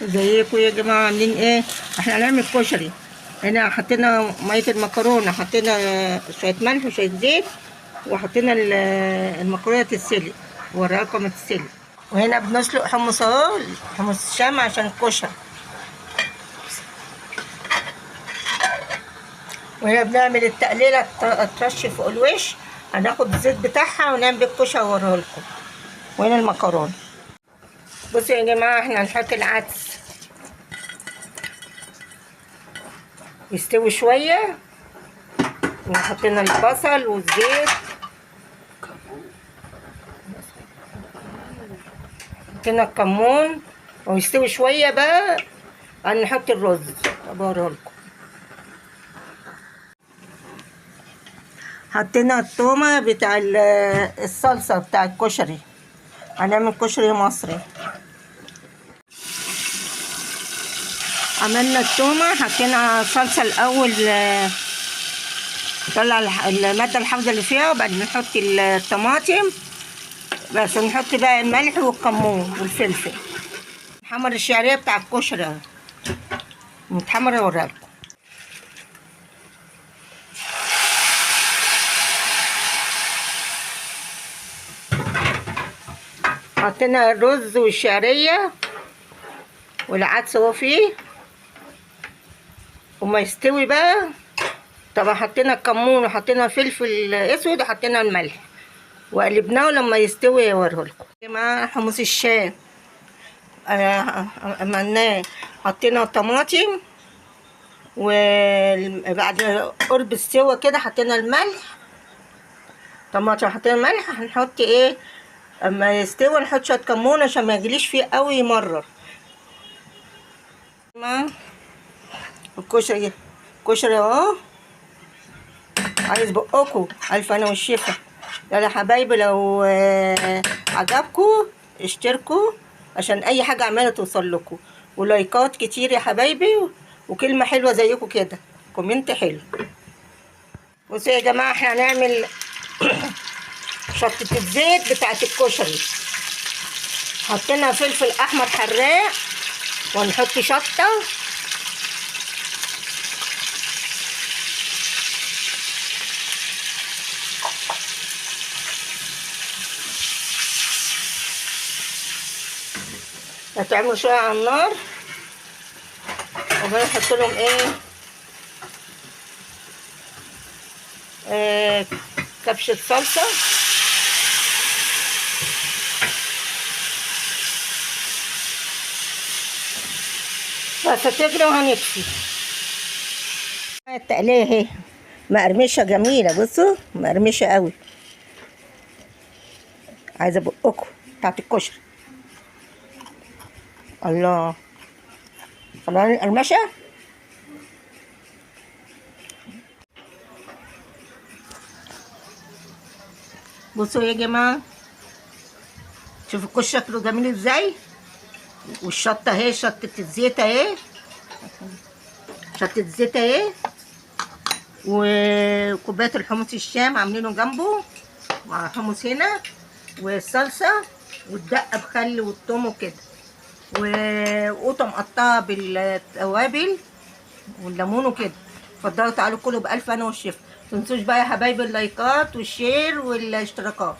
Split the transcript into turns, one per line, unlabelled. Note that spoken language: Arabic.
ازيكم يا جماعه؟ عاملين ايه؟ احنا هنعمل كشري. هنا حطينا ميه المكرونه، حطينا شويه ملح وشويه زيت، وحطينا المكرونه تتسلق، وراها لكم تتسلق. وهنا بنسلق حمص اهو، حمص الشام عشان الكشري. وهنا بنعمل التقليله ترش فوق الوش، هناخد الزيت بتاعها ونعمل الكشري واوريها لكم. وهنا المكرونه. بصوا يا جماعه، احنا هنحط العدس يستوي شويه، وحطينا البصل والزيت، حطينا الكمون ويستوي شويه بقى. هنحط الرز بوريه لكم. حطينا التومه بتاع الصلصه بتاع الكشري، هنعمل كشري مصري. عملنا التومه، حطينا صلصه الاول نطلع الماده الحافظه اللي فيها، وبعدين نحط الطماطم بس، نحط بقى الملح والكمون والفلفل. نحمر الشعريه بتاع الكشري اهي، متحمره اوريها لكم. حطينا الرز والشعريه والعدس هو فيه، وما يستوي بقى طبعا حطينا الكمون وحطينا فلفل اسود وحطينا الملح وقلبناه، ولما يستوي اوريهولكم. مع حمص الشام عملناه، حطينا طماطم، وبعد قرب السوا كده حطينا الملح. طماطم حطينا الملح، هنحط ايه اما يستوي نحط شويه كمون عشان ما يجليش فيه قوي يمرر. الكشري اهو، عايز بقكم الف انا والشفا. يلا حبايبي، لو عجبكم اشتركوا عشان اي حاجه عماله توصل لكم، ولايكات كتير يا حبايبي، وكلمه حلوه زيكم كده، كومنت حلو. بصوا يا جماعه، احنا هنعمل شطه الزيت بتاعت الكشري. حطينا فلفل احمر حراق، ونحط شطه، هتعملوا شويه على النار، وبعدين نحط لهم كبشه صلصه، بس هتغلي وهنطفي. التقليه اهي مقرمشه جميله، بصوا مقرمشه قوي، عايزه بقكم بتاعت الكشري. الله، طبعا القرمشه. بصوا يا جماعه، شوفوا الكشري شكله جميل ازاي، والشطه اهي، شطه الزيت اهي، شطه الزيت اهي، وكوبايه الحمص الشام عاملينه جنبه مع حمص هنا، والصلصه والدقه بخل والثوم وكده، وقوطه مقطعه بالتوابل والليمون وكده. اتفضلوا تعالوا كلوا بألف هنا والشفا. متنسوش بقى يا حبايبي اللايكات والشير والاشتراكات.